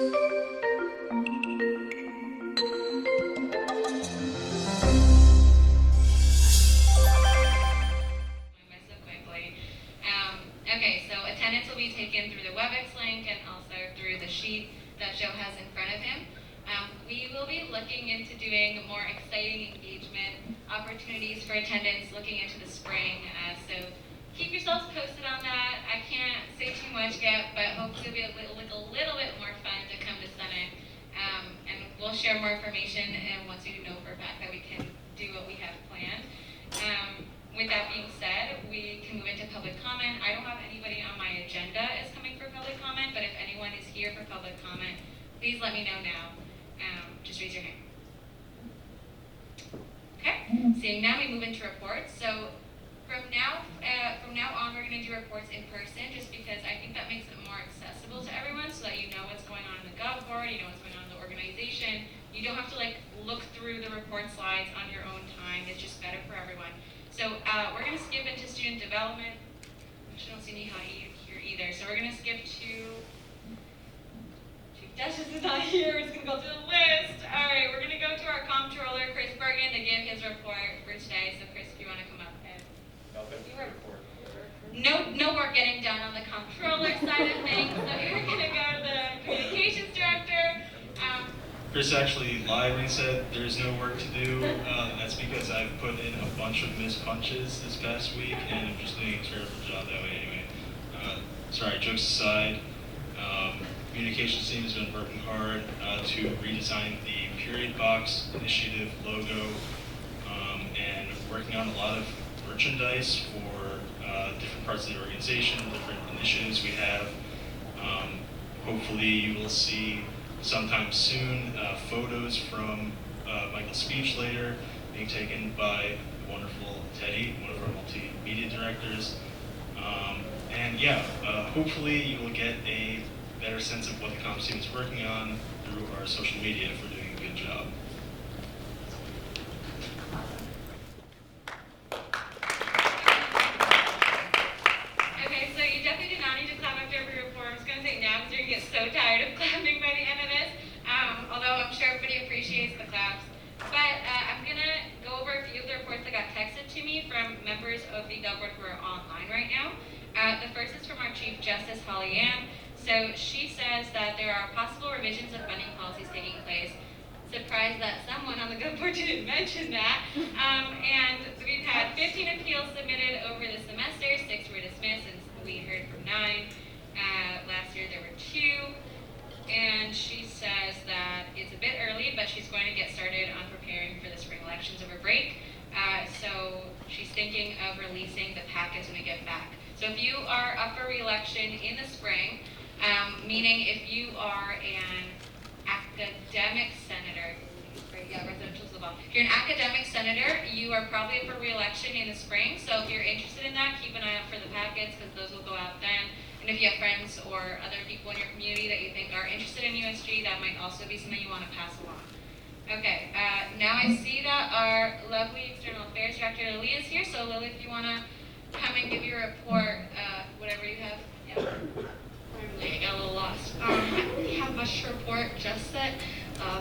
Okay, so attendance will be taken through the WebEx link and also through the sheet that Joe has in front of him. We will be looking into doing more exciting engagement opportunities for attendance looking into the spring. So keep yourselves posted on that. I can't say too much yet, but hopefully it'll be a little bit more fun to come to Summit. And we'll share more information and once we know for a fact that we can do what we have planned. With that being said, we can move into public comment. I don't have anybody on my agenda as coming for public comment, but if anyone is here for public comment, please let me know now. Just raise your hand. Okay, seeing now we move into reports. So from now on, we're going to do reports in person just because I think that makes it more accessible to everyone so that you know what's going on in the Gov board, you know what's going on in the organization. You don't have to look through the report slides on your own time. It's just better for everyone. So we're going to skip into student development. Actually, I don't see any here either. So we're going to skip to Chief Justice is not here. We're just going to go through the list. All right, we're going to go to our comptroller, Chris Bergen, to give his report for today. So Chris, if you want to come up and no work getting done on the comptroller side of things. So we're going to go to the communications director. Chris actually lied when he said there's no work to do. That's because I've put in a bunch of missed punches this past week, and I'm just doing a terrible job that way anyway. Sorry, jokes aside, communications team has been working hard to redesign the period box initiative logo, and working on a lot of merchandise for different parts of the organization, different initiatives we have. Hopefully you will see sometime soon photos from Michael's speech later being taken by the wonderful Teddy, one of our multimedia directors. And yeah, hopefully you will get a better sense of what the comms team is working on through our social media if we're doing a good job. Okay, so you definitely do not need to clap after every report. I'm just going to say now because you're going to get so tired of clapping by the end of this. Although I'm sure everybody appreciates the claps. But I'm going to go over a few of the reports that got texted to me from members of the Gov board who are online right now. The first is from our Chief Justice, Holly Ann. So she says that there are possible revisions of funding policies taking place. Surprised that someone on the Gov board didn't mention that. And we've had 15 appeals submitted over the semester, 6 were dismissed, and we heard from 9. Last year there were 2. And she says that it's a bit early, but she's going to get started on preparing for the spring elections over break. So she's thinking of releasing the packets when we get back. So if you are up for re-election in the spring, meaning if you are an academic senator, residential is the law. If you're an academic senator, you are probably up for re-election in the spring. So if you're interested in that, keep an eye out for the packets because those will go out then. And if you have friends or other people in your community that you think are interested in USG, that might also be something you want to pass along. Okay, now I see that our lovely External Affairs Director, Lily, is here. So Lily, if you want to come and give your report, whatever you have. Yeah. I got a little lost. I don't really have much to report, just that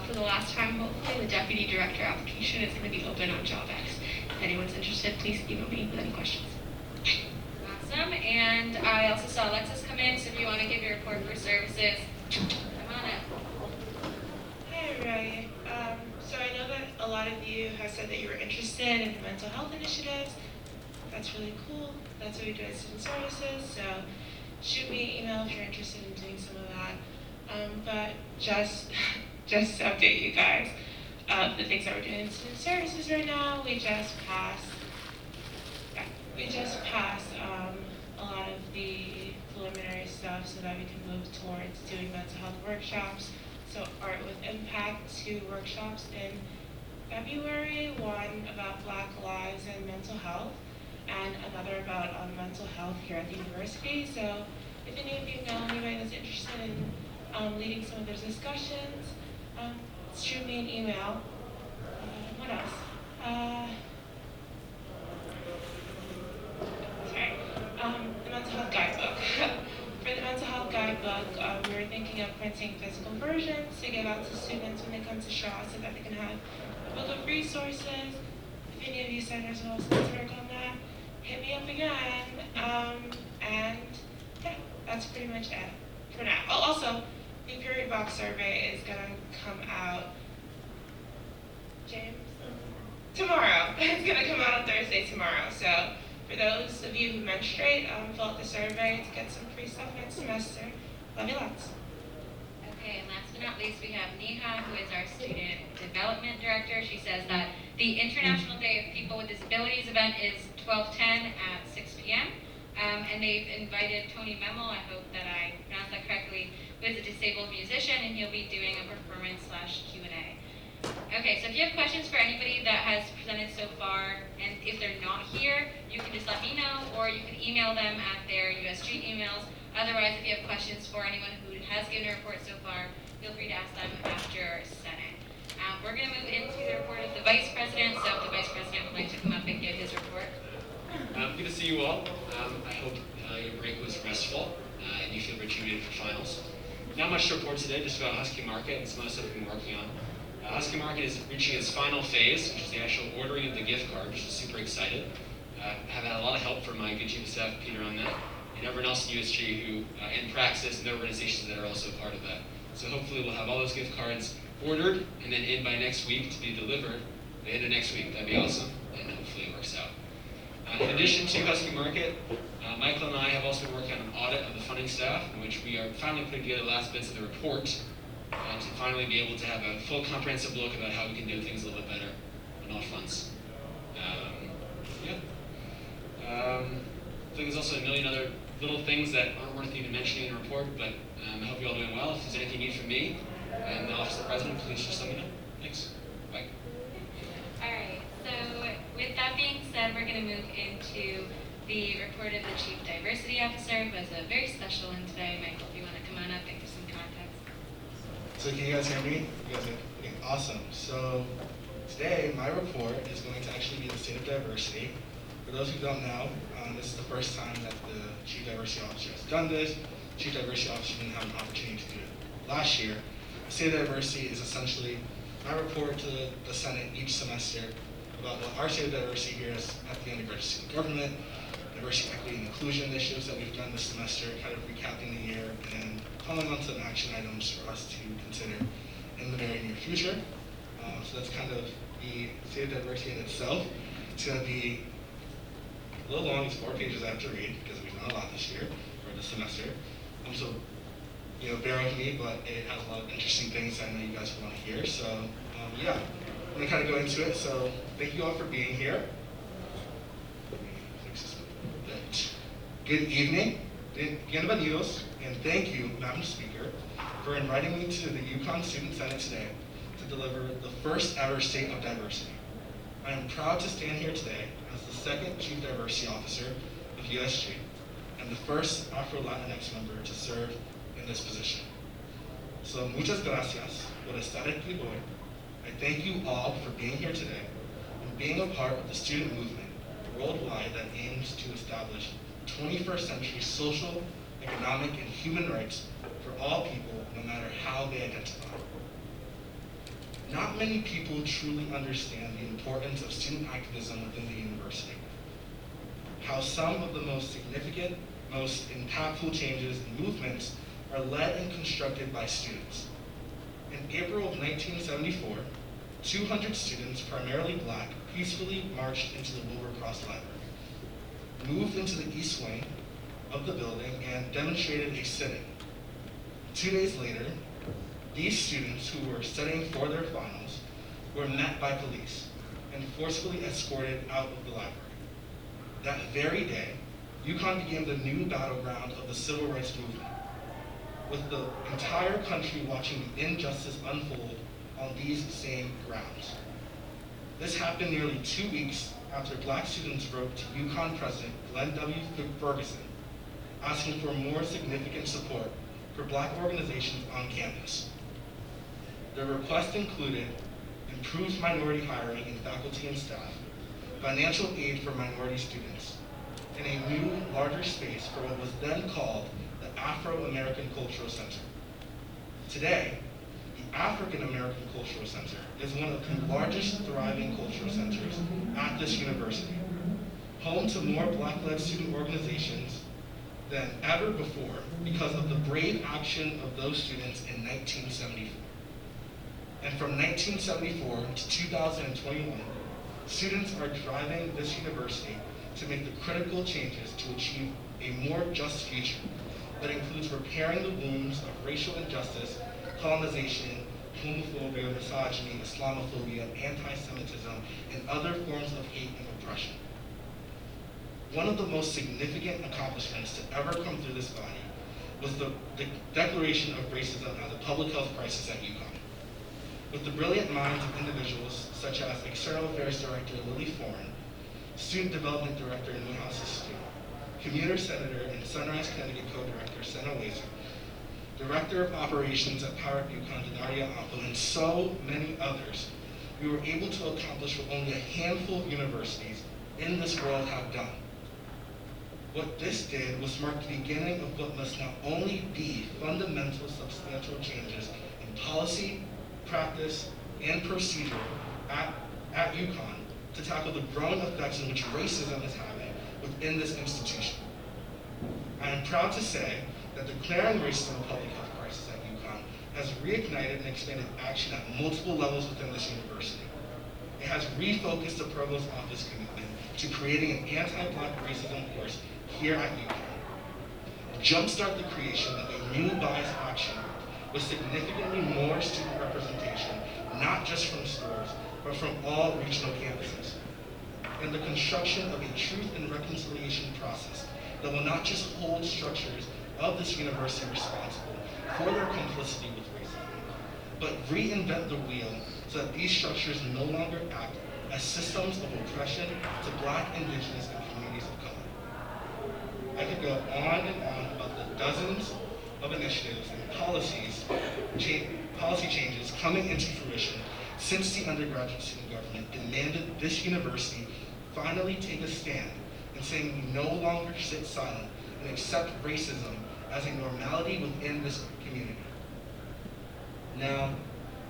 for the last time, hopefully the Deputy Director application is going to be open on JobX. If anyone's interested, please email me with any questions. Awesome, and I also saw Alexis come in, so if you want to give your report for services, come on in. Hi everybody. So I know that a lot of you have said that you were interested in the mental health initiatives. That's really cool. That's what we do at Student Services, so shoot me an email if you're interested in doing some of that. But just to update you guys, the things that we're doing in Student Services right now, we just passed a lot of the preliminary stuff so that we can move towards doing mental health workshops. So Art with Impact, 2 workshops in February, one about Black lives and mental health, and another about mental health here at the university. So if any of you know anybody that's interested in leading some of those discussions, shoot me an email. What else? The mental health guidebook. For the mental health guidebook, we were thinking looking at printing physical versions to give out to students when they come to Shaw so that they can have a book of resources. If any of you centers will also work on that, hit me up again. And yeah, that's pretty much it for now. Oh, also, the period box survey is gonna come out, James? Tomorrow. It's gonna come out on Thursday tomorrow. So for those of you who menstruate, fill out the survey to get some free stuff next semester. Love you lots. Okay, and last but not least, we have Neha, who is our Student Development Director. She says that the International Day of People with Disabilities event is 12/10 at 6 p.m. And they've invited Tony Memel, I hope that I pronounced that correctly, who is a disabled musician, and he'll be doing a performance/Q&A. Okay, so if you have questions for anybody that has presented so far, and if they're not here, you can just let me know, or you can email them at their USG emails. Otherwise, if you have questions for anyone who has given a report so far, feel free to ask them after Senate. We're going to move into the report of the Vice President, so if the Vice President would like to come up and give his report. Good to see you all. I hope your break was restful and you feel rejuvenated for finals. Not much to report today, just about Husky Market and some other stuff we've been working on. Husky Market is reaching its final phase, which is the actual ordering of the gift card, which is super excited. Have had a lot of help from my good chief of staff, Peter, on that, and everyone else in USG who, and Praxis and their organizations that are also part of that. So hopefully we'll have all those gift cards ordered and then in by next week to be delivered by the end of next week. That'd be awesome, and hopefully it works out. In addition to Husky Market, Michael and I have also been working on an audit of the funding staff, in which we are finally putting together the last bits of the report to finally be able to have a full comprehensive look about how we can do things a little bit better on all fronts. I think there's also a million other little things that aren't worth even mentioning in the report, but I hope you're all doing well. If there's anything you need from me and the Office of the President, please just let me know. Thanks. Bye. All right, so with that being said, we're going to move into the report of the Chief Diversity Officer, who has a very special one today. Michael, if you want to come on up and give some context. So can you guys hear me? You guys are awesome. So today, my report is going to actually be the state of diversity. For those who don't know, this is the first time that the Chief Diversity Officer has done this. Chief Diversity Officer didn't have an opportunity to do it last year. The state of diversity is essentially my report to the Senate each semester about what our state of diversity here is at the undergraduate student government, diversity, equity, and inclusion initiatives that we've done this semester, kind of recapping the year and calling on some action items for us to consider in the very near future. So that's kind of the state of diversity in itself. It's going to be a little long. It's 4 pages I have to read because we've done a lot this year or this semester. So, bear with me, but it has a lot of interesting things I know you guys want to hear. So, yeah, I'm going to kind of go into it. So, thank you all for being here. Good evening, bienvenidos, and thank you, Madam Speaker, for inviting me to the UConn Student Senate today to deliver the first ever State of Diversity. I am proud to stand here today as the second Chief Diversity Officer of USG and the first Afro-Latinx member to serve in this position. So muchas gracias por estar aquí hoy. I thank you all for being here today and being a part of the student movement worldwide that aims to establish 21st century social, economic, and human rights for all people, no matter how they identify. Not many people truly understand the importance of student activism within the university. How some of the most significant, most impactful changes and movements are led and constructed by students. In April of 1974, 200 students, primarily black, peacefully marched into the Wilbur Cross Library, moved into the east wing of the building, and demonstrated a sit-in. 2 days later, these students who were studying for their finals were met by police and forcefully escorted out of the library. That very day, UConn became the new battleground of the civil rights movement, with the entire country watching the injustice unfold on these same grounds. This happened nearly 2 weeks after black students wrote to UConn President Glenn W. Ferguson asking for more significant support for black organizations on campus. Their request included improved minority hiring in faculty and staff, financial aid for minority students, and a new, larger space for what was then called the Afro-American Cultural Center. Today, the African American Cultural Center is one of the largest thriving cultural centers at this university, home to more Black-led student organizations than ever before because of the brave action of those students in 1974. And from 1974 to 2021, students are driving this university to make the critical changes to achieve a more just future that includes repairing the wounds of racial injustice, colonization, homophobia, misogyny, Islamophobia, anti-Semitism, and other forms of hate and oppression. One of the most significant accomplishments to ever come through this body was the declaration of racism as a public health crisis at UConn. With the brilliant minds of individuals such as External Affairs Director Lily Foran, Student Development Director Newhouse Stu, Commuter Senator and Sunrise Connecticut Co-Director Senna Wazer, Director of Operations at Power Up UConn Denaria Appo, and so many others, we were able to accomplish what only a handful of universities in this world have done. What this did was mark the beginning of what must not only be fundamental substantial changes in policy, practice, and procedure at UConn to tackle the growing effects in which racism is having within this institution. I am proud to say that declaring racism a public health crisis at UConn has reignited and expanded action at multiple levels within this university. It has refocused the Provost Office commitment to creating an anti-Black racism course here at UConn. Jumpstart the creation of a new bias action with significantly more student representation, not just from stores, but from all regional campuses. And the construction of a truth and reconciliation process that will not just hold structures of this university responsible for their complicity with racism, but reinvent the wheel so that these structures no longer act as systems of oppression to Black, Indigenous, and communities of color. I could go on and on about the dozens of initiatives and policy changes coming into fruition since the undergraduate student government demanded this university finally take a stand in saying we no longer sit silent and accept racism as a normality within this community. Now,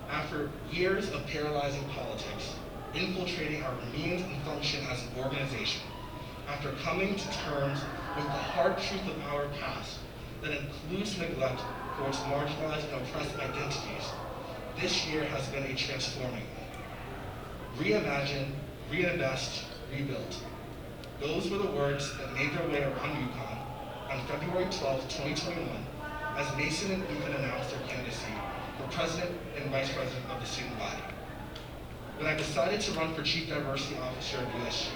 after years of paralyzing politics, infiltrating our means and function as an organization, after coming to terms with the hard truth of our past that includes neglect for its marginalized and oppressed identities, this year has been a transforming one. Reimagine, reinvest, rebuild. Those were the words that made their way around UConn on February 12, 2021, as Mason and Ethan announced their candidacy for president and vice president of the student body. When I decided to run for Chief Diversity Officer of USG,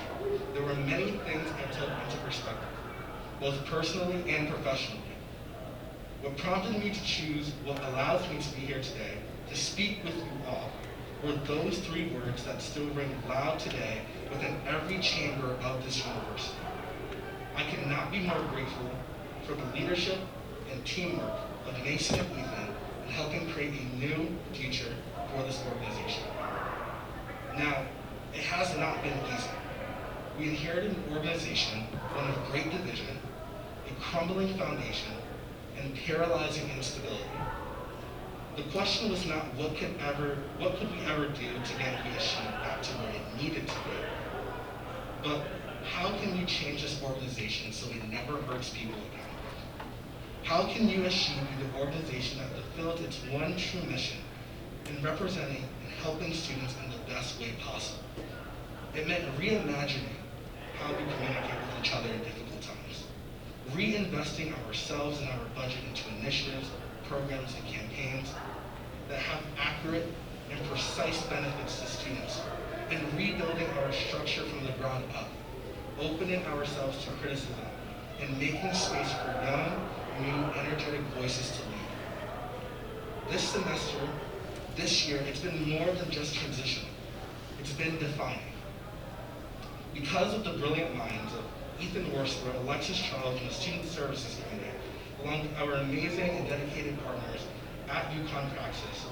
there were many things I took into perspective, both personally and professionally. What prompted me to choose what allows me to be here today to speak with you all were those three words that still ring loud today within every chamber of this university. I cannot be more grateful for the leadership and teamwork of Mason and Ethan in helping create a new future for this organization. Now, it has not been easy. We inherited an organization, one of great division, a crumbling foundation, and paralyzing instability. The question was not what could we ever do to get USG back to where it needed to be, but how can we change this organization so it never hurts people again? How can USG be the organization that fulfills its one true mission in representing and helping students in the best way possible? It meant reimagining how we communicate with each other in difficult times, reinvesting ourselves and our budget into initiatives, programs, and campaigns that have accurate and precise benefits to students, and rebuilding our structure from the ground up, opening ourselves to criticism, and making space for young, new, energetic voices to lead. This semester, this year, it's been more than just transitional. It's been defining. Because of the brilliant minds of Ethan Worsler, Alexis Charles, and the Student Services Committee, along with our amazing and dedicated partners at UConn Praxis,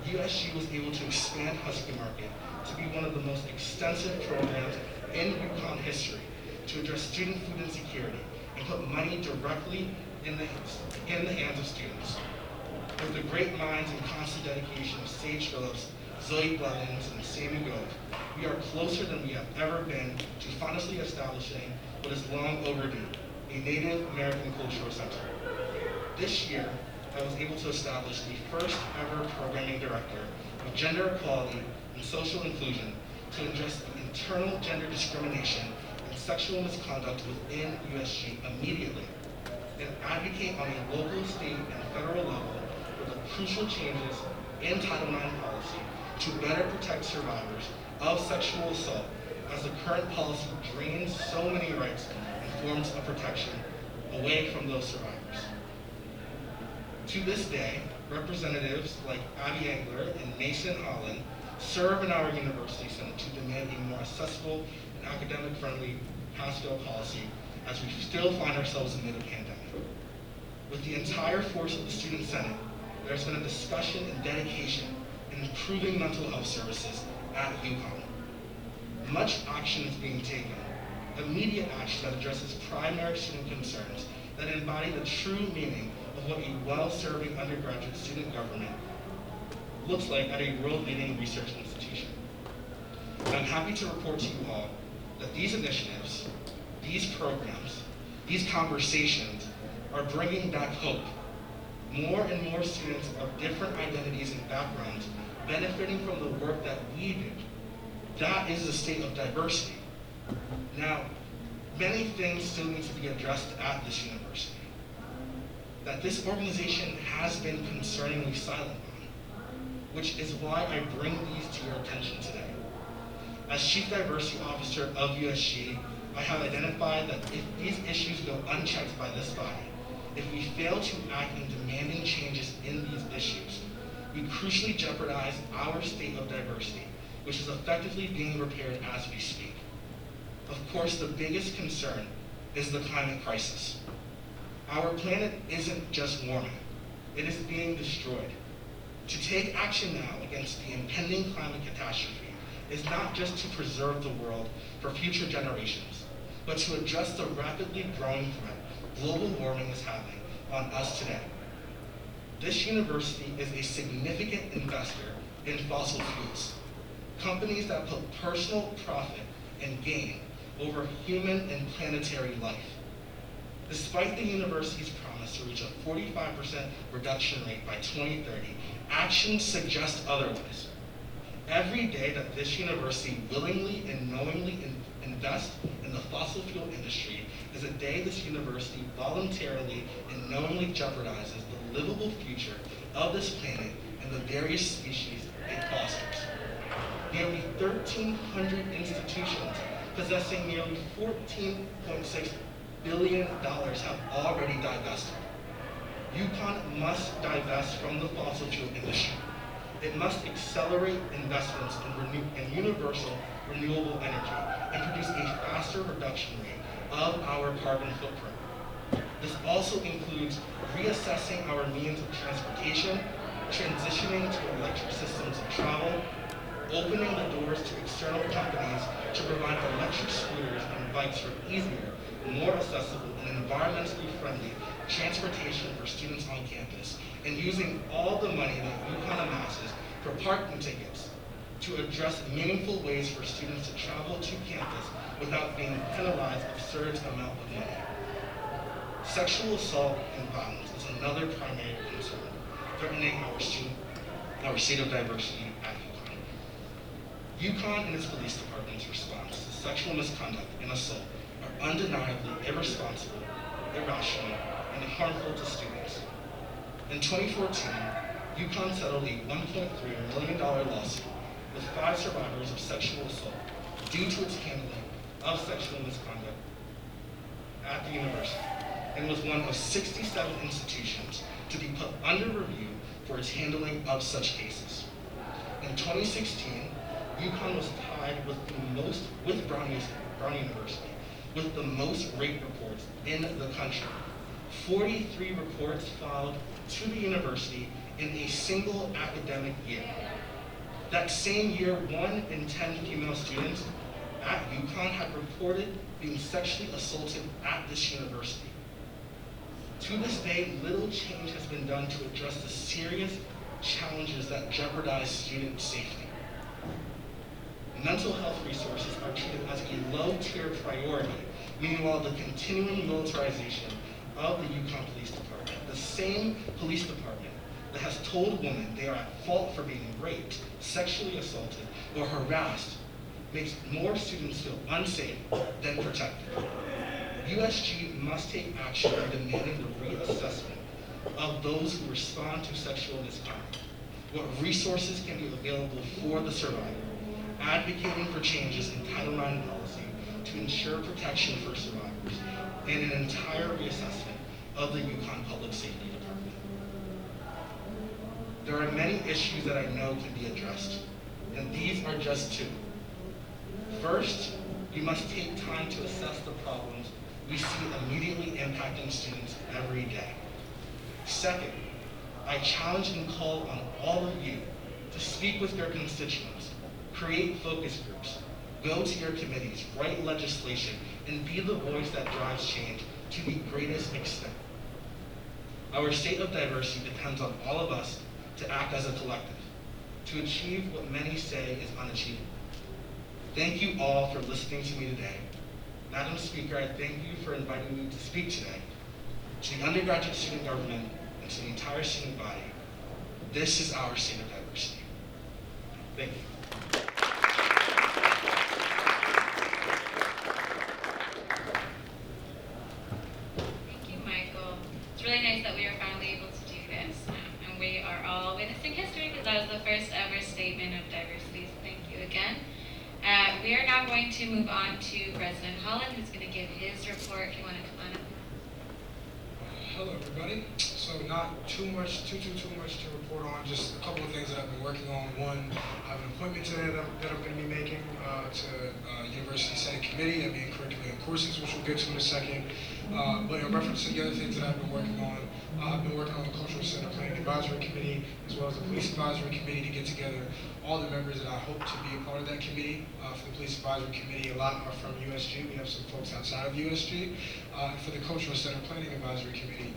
USG was able to expand Husky Market to be one of the most extensive programs in UConn history to address student food insecurity and put money directly in the hands of students. With the great minds and constant dedication of Sage Phillips, Zoe Blevins, and Sammy Gove, we are closer than we have ever been to finally establishing what is long overdue, a Native American Cultural Center. This year, I was able to establish the first ever programming director of gender equality and social inclusion to address the internal gender discrimination and sexual misconduct within USG immediately, and advocate on a local, state, and federal level for the crucial changes in Title IX policy to better protect survivors of sexual assault, as the current policy drains so many rights and forms of protection away from those survivors. To this day, representatives like Abby Engler and Mason Holland serve in our University Senate to demand a more accessible and academic-friendly pass-fail policy as we still find ourselves amid a pandemic. With the entire force of the Student Senate, there's been a discussion and dedication in improving mental health services at UConn. Much action is being taken, immediate action that addresses primary student concerns that embody the true meaning of what a well-serving undergraduate student government looks like at a world-leading research institution. And I'm happy to report to you all that these initiatives, these programs, these conversations are bringing back hope. More and more students of different identities and backgrounds benefiting from the work that we do. That is the state of diversity. Now, many things still need to be addressed at this university that this organization has been concerningly silent on, which is why I bring these to your attention today. As Chief Diversity Officer of USG, I have identified that if these issues go unchecked by this body, if we fail to act in demanding changes in these issues, we crucially jeopardize our state of diversity, which is effectively being repaired as we speak. Of course, the biggest concern is the climate crisis. Our planet isn't just warming, it is being destroyed. To take action now against the impending climate catastrophe is not just to preserve the world for future generations, but to address the rapidly growing threat global warming is having on us today. This university is a significant investor in fossil fuels, companies that put personal profit and gain over human and planetary life. Despite the university's promise to reach a 45% reduction rate by 2030, actions suggest otherwise. Every day that this university willingly and knowingly invests in the fossil fuel industry is a day this university voluntarily and knowingly jeopardizes the livable future of this planet and the various species it fosters. Nearly 1,300 institutions possessing nearly $14.6 billion have already divested. UConn must divest from the fossil fuel industry. It must accelerate investments in universal renewable energy and produce a faster reduction rate of our carbon footprint. This also includes reassessing our means of transportation, transitioning to electric systems of travel, opening the doors to external companies to provide electric scooters and bikes for easier, more accessible, and environmentally friendly transportation for students on campus, and using all the money that UConn amasses for parking tickets to address meaningful ways for students to travel to campus without being penalized absurd amount of money. Sexual assault and violence is another primary concern threatening our state of diversity at UConn. UConn and its police department's response to sexual misconduct and assault are undeniably irresponsible, irrational, and harmful to students. In 2014, UConn settled a $1.3 million lawsuit with 5 survivors of sexual assault due to its handling of sexual misconduct at the university, and was one of 67 institutions to be put under review for its handling of such cases. In 2016, UConn was tied with Brown University with the most rape reports in the country. 43 reports filed to the university in a single academic year. That same year, 1 in 10 female students at UConn had reported being sexually assaulted at this university. To this day, little change has been done to address the serious challenges that jeopardize student safety. Mental health resources are treated as a low-tier priority. Meanwhile, the continuing militarization of the UConn Police Department, the same police department that has told women they are at fault for being raped, sexually assaulted, or harassed, makes more students feel unsafe than protected. USG must take action in demanding the reassessment of those who respond to sexual misconduct, what resources can be available for the survivor, advocating for changes in Title IX policy to ensure protection for survivors, and an entire reassessment of the UConn Public Safety Department. There are many issues that I know can be addressed, and these are just two. First, we must take time to assess the problems we see immediately impacting students every day. Second, I challenge and call on all of you to speak with your constituents, create focus groups, go to your committees, write legislation, and be the voice that drives change to the greatest extent. Our state of diversity depends on all of us to act as a collective, to achieve what many say is unachievable. Thank you all for listening to me today. Madam Speaker, I thank you for inviting me to speak today. To the undergraduate student government and to the entire student body, this is our state of diversity. Thank you. Thank you, Michael. It's really nice that we are finally able to do this, and we are all witnessing history because that was the first ever statement of diversity, so thank you again. We are now going to move on to President Holland, who's going to give his report. If you want to come on up. Hello, everybody. So not too much to report on, just a couple of things that I've been working on. One, I have an appointment today that I'm going to be making to University Senate Committee, that being curriculum and courses, which we'll get to in a second. But in reference to the other things that I've been working on, I've been working on the Cultural Center Planning Advisory Committee, as well as the Police Advisory Committee, to get together all the members that I hope to be a part of that committee. For the Police Advisory Committee, a lot are from USG. We have some folks outside of USG. For the Cultural Center Planning Advisory Committee,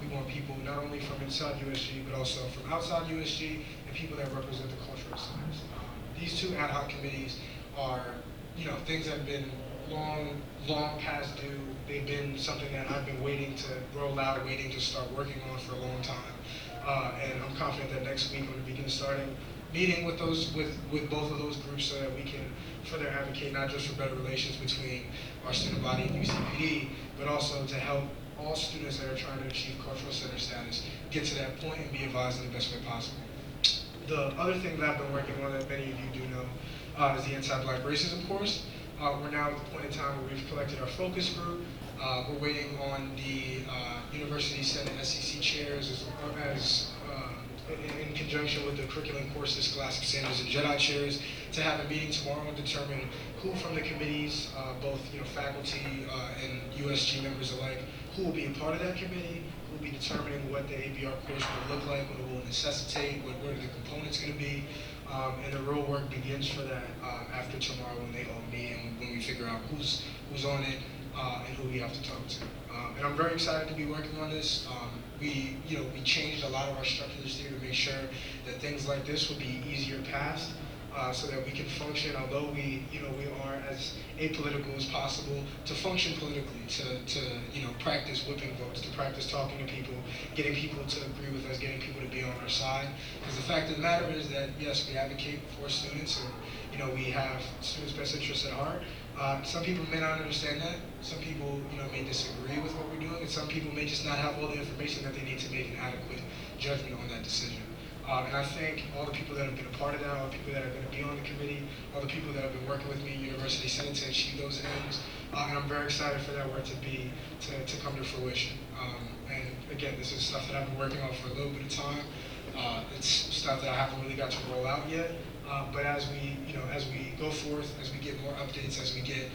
we want people not only from inside USG, but also from outside USG, and people that represent the cultural centers. These two ad hoc committees are, things that have been long past due. They've been something that I've been waiting to roll out, waiting to start working on for a long time. And I'm confident that next week I'm going to begin starting meeting with both of those groups so that we can further advocate not just for better relations between our student body and UCPD, but also to help all students that are trying to achieve cultural center status get to that point and be advised in the best way possible. The other thing that I've been working on that many of you do know is the Anti-Black Racism course. We're now at the point in time where we've collected our focus group. We're waiting on the University Senate SEC chairs in conjunction with the curriculum courses, Scholastic Standards and Jedi chairs, to have a meeting tomorrow and determine who from the committees, both faculty and USG members alike, who will be a part of that committee, who will be determining what the ABR course will look like, what it will necessitate, what are the components going to be. And the real work begins for that after tomorrow when they all meet and when we figure out who's on it and who we have to talk to. And I'm very excited to be working on this. We changed a lot of our structure this year to make sure that things like this would be easier passed, so that we can function, although we are as apolitical as possible, to function politically, to practice whipping votes, to practice talking to people, getting people to agree with us, getting people to be on our side. Because the fact of the matter is that, yes, we advocate for students and we have students' best interests at heart. Some people may not understand that. Some people may disagree with what we're doing, and some people may just not have all the information that they need to make an adequate judgment on that decision. And I thank all the people that have been a part of that, all the people that are going to be on the committee, all the people that have been working with me at University Senate to achieve those ends. And I'm very excited for that work to come to fruition. And again, this is stuff that I've been working on for a little bit of time. It's stuff that I haven't really got to roll out yet. But as we go forth, as we get more updates, as we get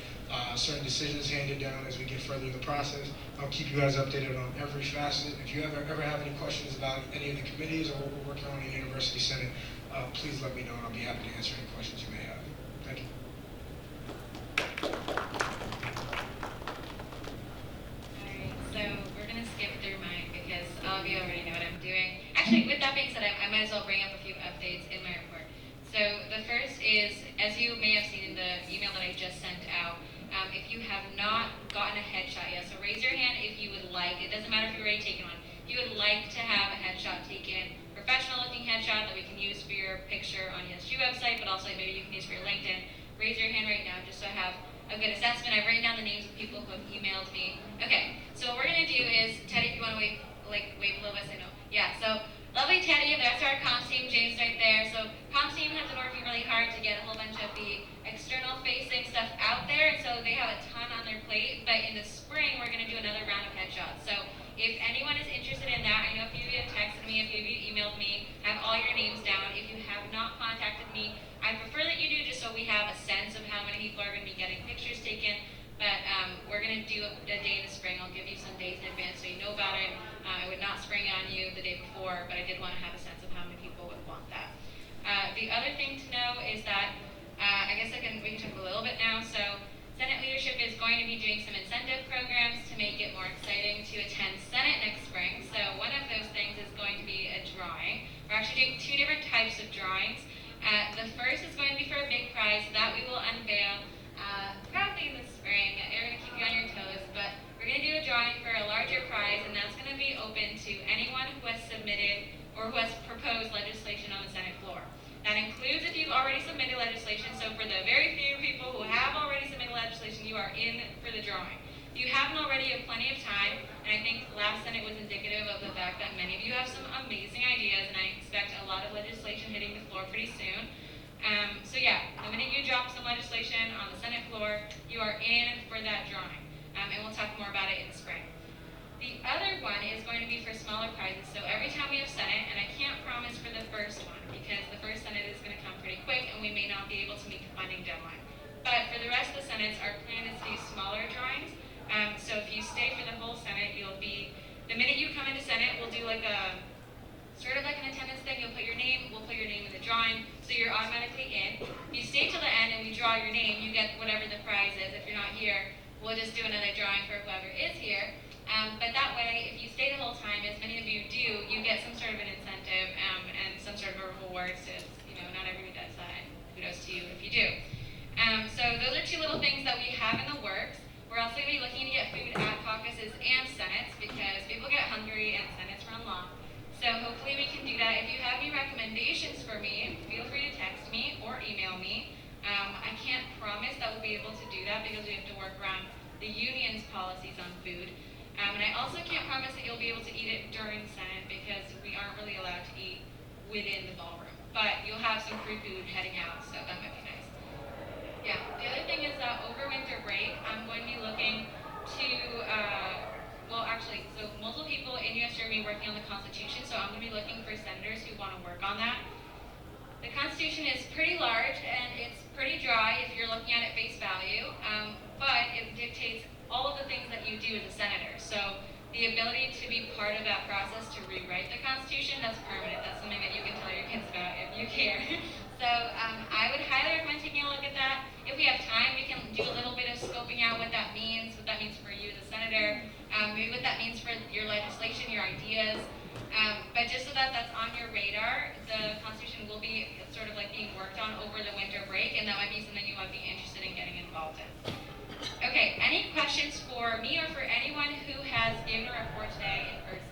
certain decisions handed down, as we get further in the process, I'll keep you guys updated on every facet. If you ever have any questions about any of the committees or what we're working on in the University Senate, please let me know and I'll be happy to answer any questions you may have. Thank you. Alright, so we're going to skip through my is, as you may have seen in the email that I just sent out, if you have not gotten a headshot yet, so raise your hand if you would like, it doesn't matter if you've already taken one, if you would like to have a headshot taken, professional looking headshot that we can use for your picture on USG website, but also maybe you can use for your LinkedIn, raise your hand right now just so I have a good assessment. I've written down the names of people who have emailed me. Okay, so what we're gonna do is, Teddy, if you wanna wave a little bit, say no. Yeah, so lovely Teddy, that's our comms team, James right there. So comms team has been working really hard to get a whole bunch of the external facing stuff out there, so they have a ton on their plate, but in the spring we're gonna do another round of headshots. So if anyone is interested in that, I know a few of you have texted me, a few of you emailed me, I have all your names down. If you have not contacted me, I prefer that you do just so we have a sense of how many people are gonna be getting pictures taken. But we're going to do a day in the spring. I'll give you some days in advance so you know about it. I would not spring it on you the day before, but I did want to have a sense of how many people would want that. The other thing to know is that, I guess we can talk a little bit now. So Senate leadership is going to be doing some incentive programs to make it more exciting to attend Senate next spring. So one of those things is going to be a drawing. We're actually doing two different types of drawings. The first is going to be for a big prize that we will unveil probably in the spring. We're going to keep you on your toes, but we're going to do a drawing for a larger prize, and that's going to be open to anyone who has submitted or who has proposed legislation on the Senate floor. That includes if you've already submitted legislation, so for the very few people who have already submitted legislation, you are in for the drawing. If you haven't already, you have plenty of time, and I think last Senate was indicative of the fact that many of you have some amazing ideas, and I expect a lot of legislation hitting the floor pretty soon. So yeah, the minute you drop some legislation on the Senate floor, you are in for that drawing. And we'll talk more about it in the spring. The other one is going to be for smaller prizes. So every time we have Senate, and I can't promise for the first one, because the first Senate is going to come pretty quick, and we may not be able to meet the funding deadline. But for the rest of the Senates, our plan is to do smaller drawings. So if you stay for the whole Senate, the minute you come into Senate, we'll do like a, sort of like an attendance thing. We'll put your name in the drawing, so you're automatically in. If you stay till the end and we draw your name, you get whatever the prize is. If you're not here, we'll just do another drawing for whoever is here. But that way, if you stay the whole time, as many of you do, you get some sort of an incentive and some sort of a reward. So not everyone does that. Kudos to you if you do. So those are two little things that we have in the works. We're also going to be looking to get food at caucuses and Senates because people get hungry and Senates run long. So hopefully we can do that. If you have any recommendations for me, feel free to text me or email me. I can't promise that we'll be able to do that because we have to work around the union's policies on food. And I also can't promise that you'll be able to eat it during Senate because we aren't really allowed to eat within the ballroom. But you'll have some free food heading out, so that might be nice. Yeah, the other thing is that over winter break, I'm going to be looking to, so multiple people in USG are going to be working on the Constitution, so I'm going to be looking for senators who want to work on that. The Constitution is pretty large and it's pretty dry if you're looking at it face value, but it dictates all of the things that you do as a senator. So the ability to be part of that process to rewrite the Constitution, that's permanent. That's something that you can tell your kids about if you care. So I would highly recommend taking a look at that. If we have time, we can do a little bit of scoping out what that means for you as a senator, maybe what that means for your legislation, your ideas. But just so that that's on your radar, the Constitution will be sort of like being worked on over the winter break, and that might be something you might be interested in getting involved in. Okay, any questions for me or for anyone who has given a report today in person?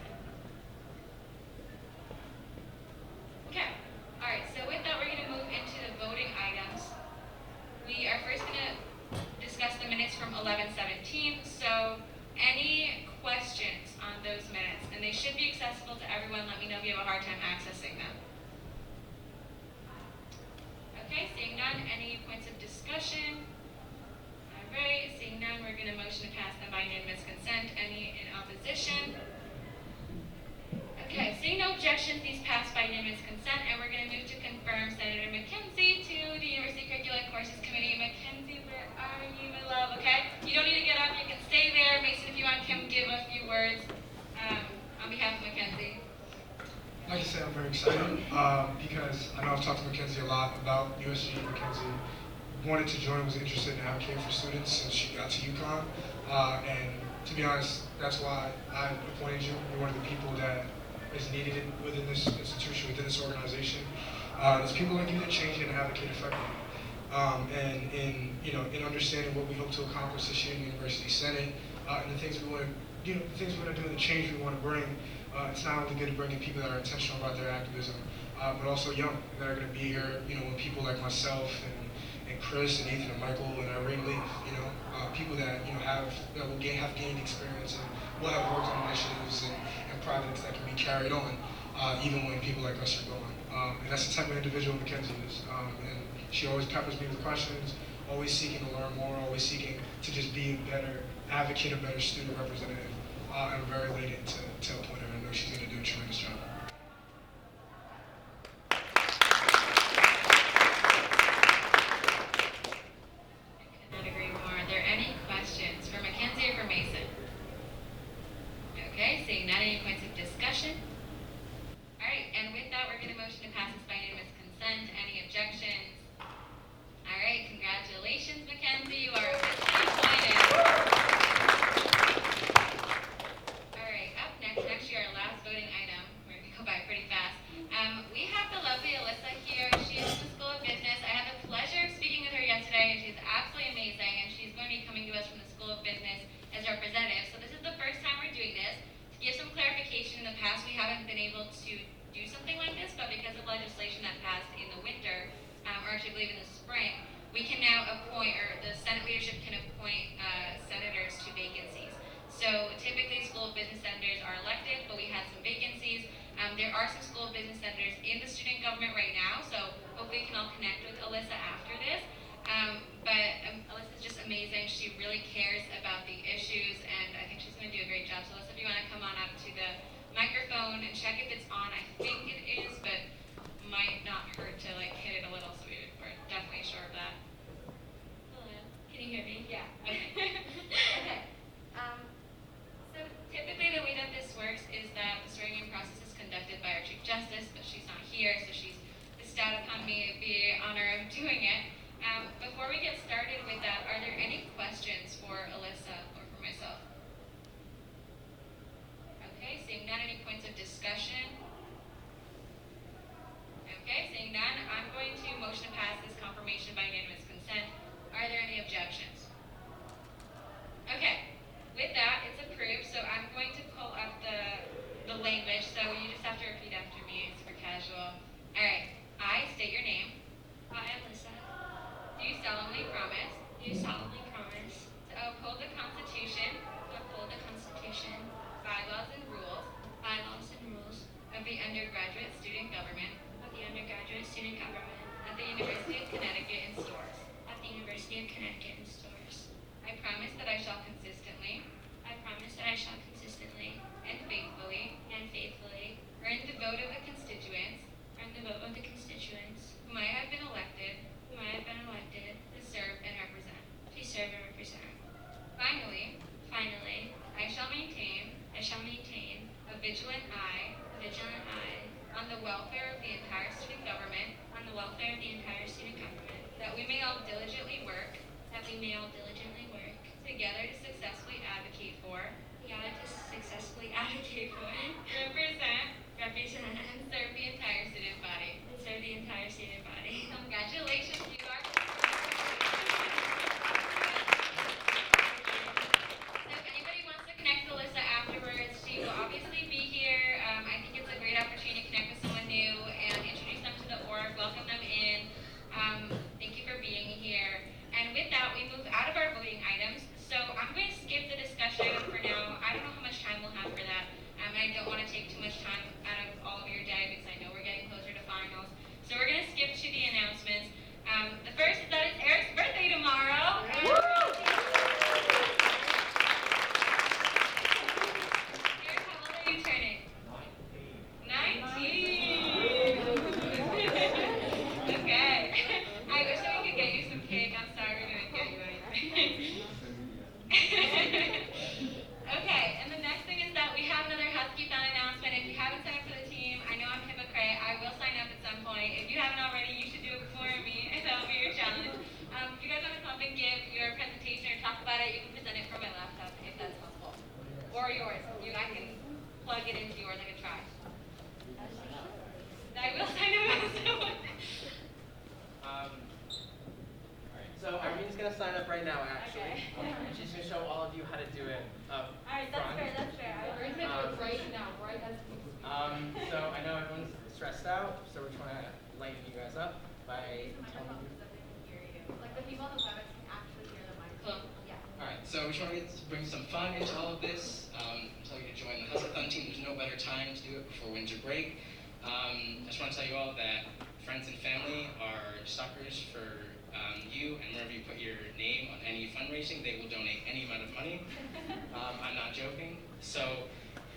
Okay, all right, so with that, we're going to move into the voting items. We are first going to discuss the minutes from 11/17. So any questions on those minutes? And they should be accessible to everyone. Let me know if you have a hard time accessing them. Okay, seeing none, any points of discussion? All right, seeing none, we're going to motion to pass them by unanimous consent. Any in opposition? Okay, seeing no objections, these pass by unanimous consent, and we're going to move to confirm Senator McKenzie to the University Curriculum and Courses Committee. McKenzie, where are you, my love? Okay, you don't need to get up, you can stay there. Mason, if you want, come give a few words on behalf of McKenzie. Like I said, I'm very excited because I know I've talked to Mackenzie a lot about USG. Mackenzie wanted to join, was interested in advocating for students since she got to UConn. And to be honest, that's why I appointed you. You're one of the people that is needed within this institution, within this organization. There's people like you that change and advocate effectively. and in understanding what we hope to accomplish this year in the University Senate, and the things we want to, the things we want to do and the change we want to bring. It's not only good to bring in people that are intentional about their activism, but also young, that are going to be here, when people like myself and Chris and Ethan and Michael and Irene leave, people that, that will have gained experience and will have worked on initiatives and projects that can be carried on, even when people like us are gone. And that's the type of individual Mackenzie is. And she always peppers me with questions, always seeking to learn more, always seeking to just be a better advocate, a better student representative. I'm very elated to appoint her. I know she's going to do a tremendous job. Could not agree more. Are there any questions for Mackenzie or for Mason? Okay, seeing none, any points of discussion? All right, and with that, we're going to motion to pass this by unanimous consent. Any objections? All right, congratulations, Mackenzie. You are officially appointed. All right, up next, and actually our last voting item. We're going to go by pretty fast. We have the lovely Alyssa here. She is in the School of Business. I had the pleasure of speaking with her yesterday, and she's absolutely amazing. And she's going to be coming to us from the School of Business as representative. So this is the first time we're doing this. To give some clarification, in the past we haven't been able to do something like this, but because of legislation that passed in the winter, or actually I believe in the spring, we can now appoint, or the Senate leadership can appoint senators to vacancies. So typically School of Business senators are elected, but we had some vacancies. There are some School of Business senators in the student government right now, so hopefully we can all connect with Alyssa after this. But Alyssa's just amazing. She really cares about the issues, and I think she's going to do a great job. So Alyssa, if you want to come on up to the microphone and check if it's on. I think it is, but might not hurt to hit it a little, so we're definitely sure of that. Hello. Can you hear me? Yeah. Okay. Okay. So typically the way that this works is that the swearing-in process is conducted by our Chief Justice, but she's not here, so she's bestowed upon me the honor of doing it. Before we get started with that, are there any questions for Alyssa or for myself? Okay, seeing none, any points of discussion? Okay, seeing none, I'm going to motion to pass this confirmation by unanimous consent. Are there any objections? Okay, with that, it's approved, so I'm going to pull up the language, so you just have to repeat after me, it's for casual. Alright, I state your name. I, Alyssa, Do solemnly promise do solemnly promise to uphold the Constitution, to uphold the Constitution, bylaws, and rules bylaws, and rules of the undergraduate student government of the undergraduate student government at the University of Connecticut in Stores. at the University of Connecticut in Stores. I promise that I shall consistently I promise that I shall consistently and faithfully and faithfully earn the vote of the constituents earn the vote of the constituents whom I have been elected whom I have been elected to serve and represent. to serve and represent. Finally, Finally, I shall maintain I shall maintain a vigilant eye a vigilant eye on the welfare of the entire student government, on the welfare of the entire student government, that we may all diligently work that we may all diligently work together to successfully advocate for, together to successfully advocate for, represent, represent, and serve the entire student body. and serve the entire student body. Congratulations, you are. So if anybody wants to connect with Alyssa afterwards, she will obviously be here. I think it's a great opportunity to connect with someone new and introduce them to the org, welcome them in. Thank you for being here. And with that, we move out of our voting items. So I'm going to skip the discussion item for now. I don't know how much time we'll have for that. And I don't want to take too much time out of all of your day because I know we're getting closer to finals. So we're going to skip to the announcements. The first is that it's Eric's birthday tomorrow. Eric, how old are you turning? 19. Okay. I wish that we could get you some cake. I'm sorry we didn't get you anything. Okay, and the next thing is that we have another housekeeping announcement. If you haven't signed up for the team, I know I'm a hypocrite. I will sign up at some point. If you haven't already, you should do it before me, and that'll be your challenge. If you guys want to come up and give your presentation or talk about it, you can present it from my laptop if that's possible. Or yours. I can plug it into yours. I can try. I will sign up as someone. now, actually. And she's going to show all of you how to do it up Alright, front. that's fair. We're gonna do it right now, right as So I know everyone's stressed out, so we're trying to lighten you guys up by telling you. Like the people on the WebEx can actually hear the microphone. Yeah. Alright, so we're trying to bring some fun into all of this. Tell you to join the Hustle-a-thon team. There's no better time to do it before winter break. I just want to tell you all that friends and family are suckers for you, and wherever you put your name on any fundraising, they will donate any amount of money. I'm not joking. So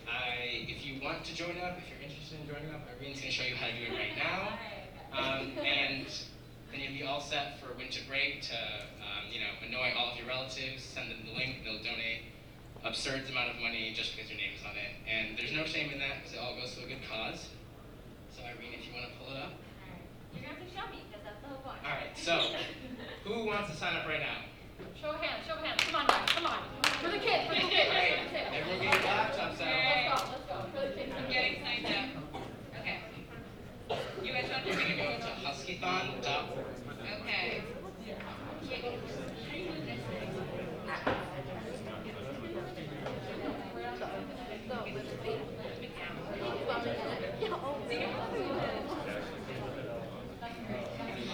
if you want to join up, if you're interested in joining up, Irene's going to show you how to do it right now. And then you'll be all set for winter break to annoy all of your relatives, send them the link, they'll donate absurd amount of money just because your name is on it. And there's no shame in that because it all goes to a good cause. So Irene, if you want to pull it up. You're gonna have to show me, because that's the whole point. Alright, so who wants to sign up right now? Show of hands, show of hands. Come on, guys, come on. For the kids, for the kids. Alright, everyone get your laptops out. Let's go. For the kids. I'm getting signed up. Okay. You guys want You're to going to go to huskython.org. Okay.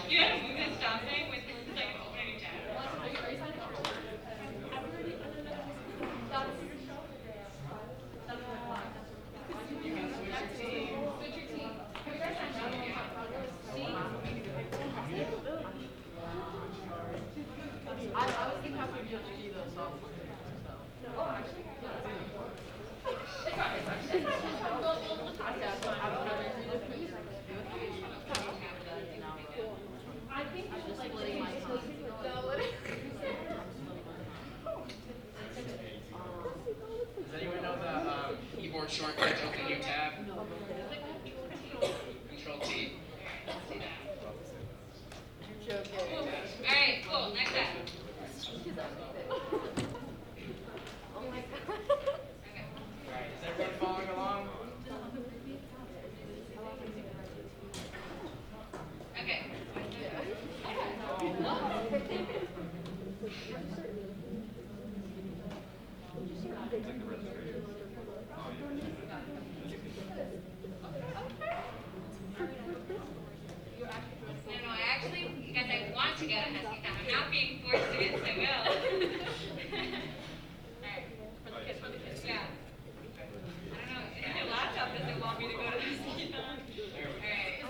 You know how to move this stop thing with like opening a tab? You can switch your team. I was thinking how to USG though, so. I think I should like splitting my time. Does anyone know the keyboard shortcut to open a new tab? Control T. You're joking. Alright, cool, next step. Oh my god. Okay. Alright, is everyone following along? Okay. No, actually, because I want to go to Husky-thon. I'm not being forced to it, so I will. Alright. for the kids. Yeah. I don't know, your laptop doesn't want me to go to Husky-thon. Alright.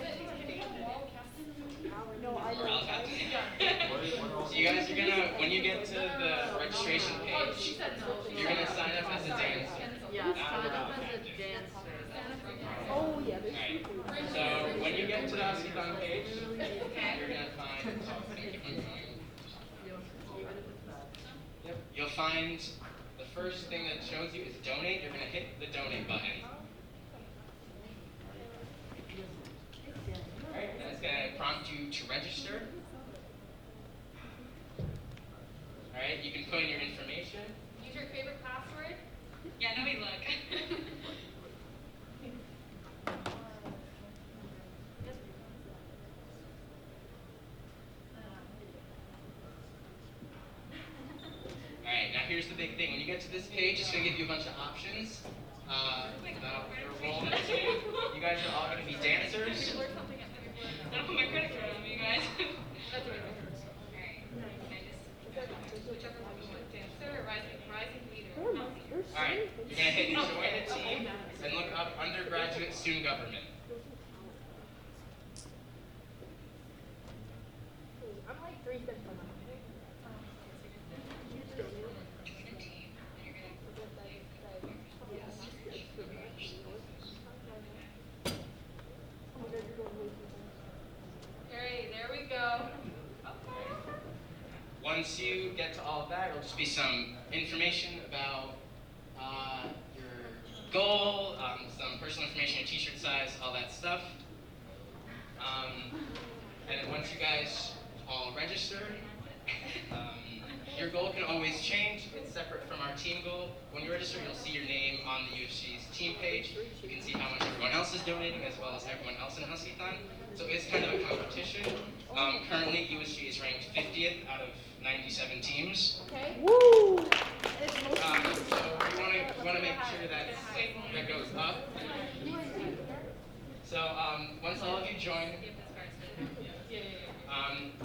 So you guys are gonna, when you get to the registration page, you're gonna sign up as a dancer. Yeah, sign up as a dancer. Oh yeah. Alright. So when you get to the Husky-thon page, you're gonna find. Yep. You'll find the first thing that shows you is donate. You're gonna hit the donate button. Alright, and it's gonna prompt you to register. Alright, you can put in your information. Use your favorite password. Yeah, nobody look. Alright, now here's the big thing. When you get to this page, it's going to give you a bunch of options. About your role in the team. You guys are all going to be dancers. Don't put my credit card on me, you guys. That's okay. Alright. Whichever one you want. Dancer or rising leader. Alright, you're going to hit join the team and look up undergraduate student government. I'm like 3 steps behind. Alright, there we go. Once you get to all of that, it'll just be some information about your goal, some personal information, your t-shirt size, all that stuff. And then once you guys all register, your goal can always change. It's separate from our team goal. When you register, you'll see your name on the USG's team page. You can see how much everyone else is donating, as well as everyone else in Husky-thon. So it's kind of a competition. Currently, USG is ranked 50th out of 97 teams. Okay. Woo! So we want to make sure that goes up. So once all of you join,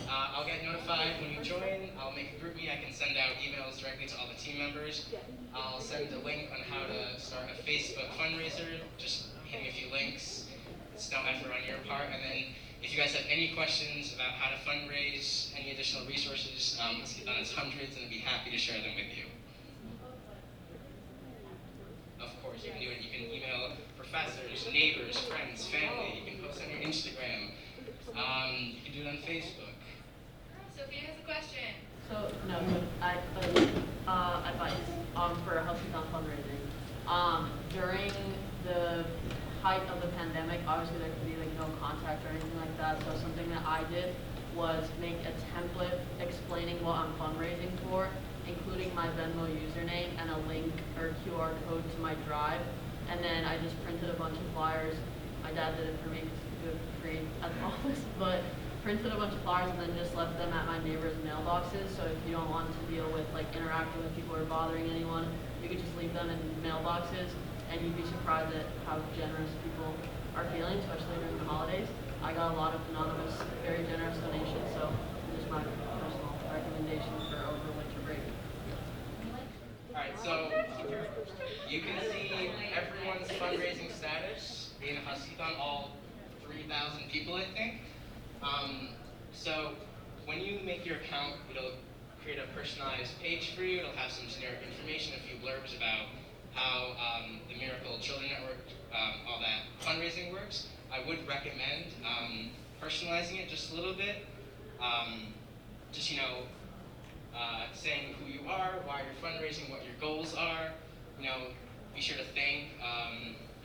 I'll get notified when you join. I'll make a group meet. I can send out emails directly to all the team members. I'll send a link on how to start a Facebook fundraiser. Just hit me a few links. It's no effort on your part. And then if you guys have any questions about how to fundraise, any additional resources, it's hundreds, and I'd be happy to share them with you. Of course, you can do it. You can email professors, neighbors, friends, family. You can post on your Instagram. You can do it on Facebook. Sophia has a question. So, no, advice for Huskytown fundraising. During the height of the pandemic, obviously there could be like no contact or anything like that. So something that I did was make a template explaining what I'm fundraising for, including my Venmo username and a link or QR code to my Drive. And then I just printed a bunch of flyers. My dad did it for me because he could do it for free at the office, but printed a bunch of flyers and then just left them at my neighbors' mailboxes. So if you don't want to deal with like interacting with people or bothering anyone, you could just leave them in mailboxes, and you'd be surprised at how generous people are feeling, especially during the holidays. I got a lot of anonymous, very generous donations, so just my personal recommendation for over winter break. Alright, so you can see everyone's fundraising status in Huskython, all 3,000 people, I think. So when you make your account, it'll create a personalized page for you. It'll have some generic information, a few blurbs about how the Miracle Children Network, all that fundraising works. I would recommend personalizing it just a little bit. Just, saying who you are, why you're fundraising, what your goals are. Be sure to thank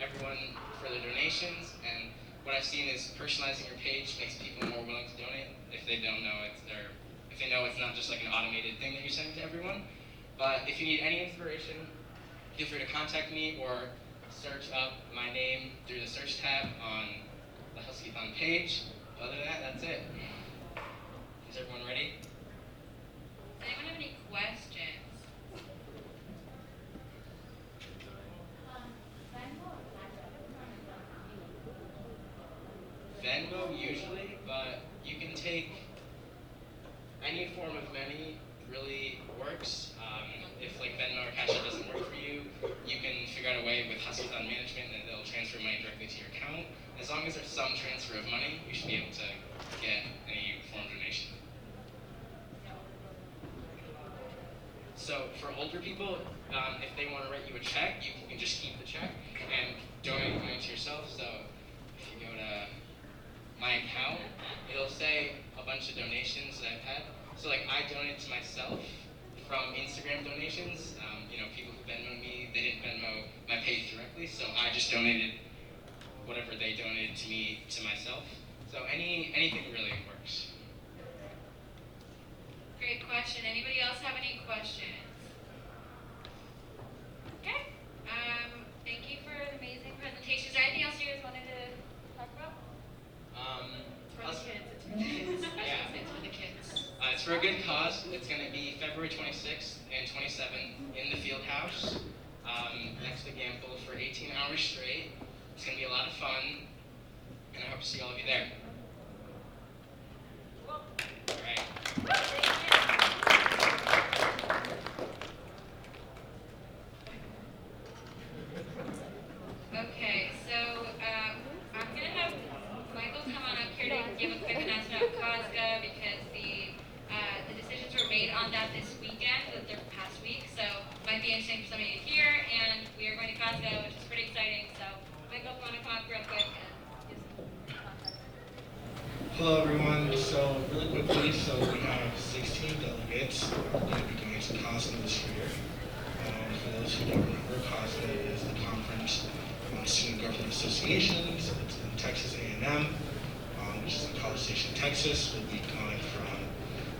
everyone for their donations. And what I've seen is personalizing your page makes people more willing to donate if they don't know if they know it's not just like an automated thing that you're sending to everyone. But if you need any inspiration, feel free to contact me or search up my name through the search tab on the Huskython page. Other than that, that's it. Is everyone ready? Does anyone have any questions? Venmo usually, but you can take any form of money really works. If like Venmo or Cash App doesn't work for you, you can figure out a way with Huskython management and they'll transfer money directly to your account. As long as there's some transfer of money, you should be able to get any form of donation. So for older people, if they want to write you a check, you can just keep the check and donate money to yourself. So if you go to my account, it'll say a bunch of donations that I've had. So like I donated to myself from Instagram donations. People who Venmoed me, they didn't Venmo my page directly, so I just donated whatever they donated to me to myself. So anything really works. Great question. Anybody else have any questions? Okay. Thank you for an amazing presentation. Is there anything else you guys wanted to talk about? For the kids, it's for the kids. Yeah. It's for the kids. It's for a good cause. It's going to be February 26th and 27th in the Field House, next to Gamble for 18 hours straight. It's going to be a lot of fun, and I hope to see all of you there. All right. Okay, so I'm going to have Michael come on up here to give a quick announcement of COSGA because the decisions were made on that this weekend, the past week, so it might be interesting for somebody to hear, and we are going to COSGA, which is pretty exciting, so Michael, if you want to come up real quick and give some context. Hello everyone, so really quickly, we have 16 delegates who are going to be going to COSGA this year. For those who don't remember, COSGA is the Conference on Student Government Associations. It's in Texas A&M, which is in College Station, Texas. We'll be going from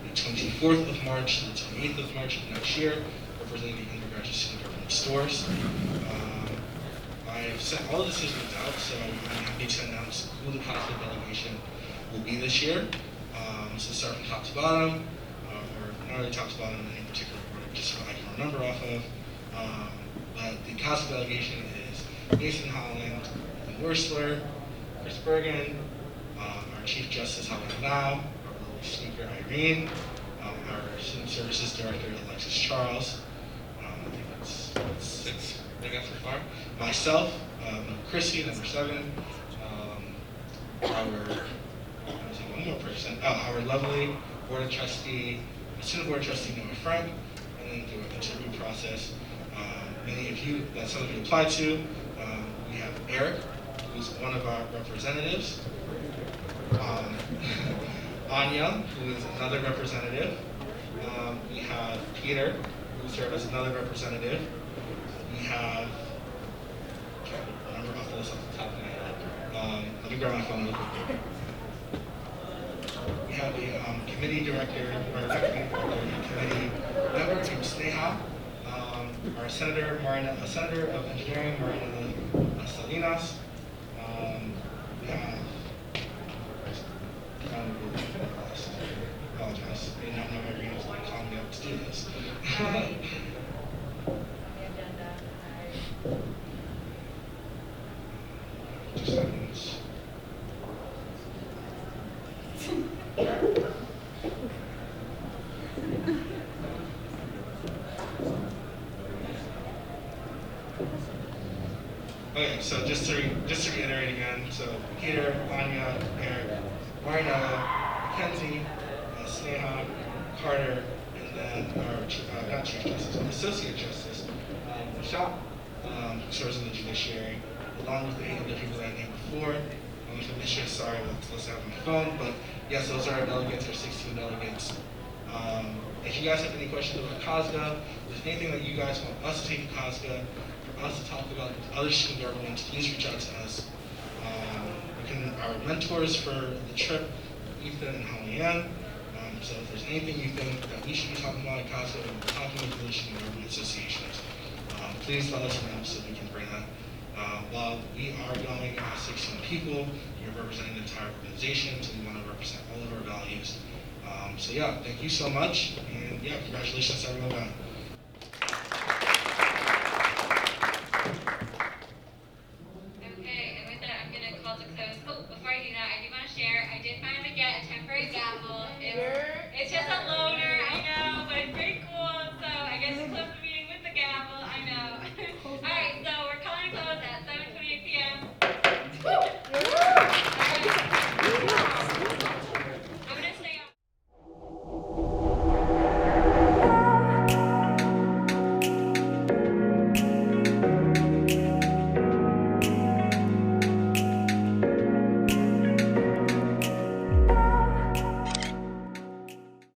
the 24th of March to the 28th of March of next year, representing the undergraduate student government stores. I've sent all the decisions out, so I'm happy to announce who the COSGA delegation will be this year. So start from top to bottom, or not really top to bottom in any particular order, just what I can remember off of. But the CASA delegation is Mason Holland, Ethan Wursler, Chris Bergen, our Chief Justice Howard Lau, our lovely speaker Irene, our Student Services Director Alexis Charles. I think that's 6 I got so far. Myself, Chrissy, number 7. One more person. Our lovely Board of Trustee, Student Board Trustee Noah Frank, and then through an interview process. Some of you applied to. We have Eric, who's one of our representatives. Anya, who is another representative. We have Peter, who served as another representative. We have, I can't remember off the list off the top of my head. Let me grab my phone real quick. We have a committee director, or not committee member named Sneha. Our senator, a senator of engineering, Marina Salinas. We have, apologize, I did not know Marina was going to call me up to do this. Just seconds. Okay, so just to reiterate again, so Peter, Anya, Eric, Marina, Mackenzie, Sneha, Carter, and then our not Chief Justice, but Associate Justice, Michelle, who serves in the judiciary, along with the 8 other people that I named before. I'm sure, sorry, let's have my phone, but yes, those are our delegates, our 16 delegates. If you guys have any questions about COSGA, if there's anything that you guys want us to take to COSGA, for us to talk about with other student governments, please reach out to us. Our mentors for the trip, Ethan and Holly Ann. So if there's anything you think that we should be talking about at COSGA, when we're talking with other student government associations, please let us know so we can bring that. While we are going as 16 people, you're representing the entire organization, so we want to represent all of our values. So yeah, thank you so much, and yeah, congratulations to everyone.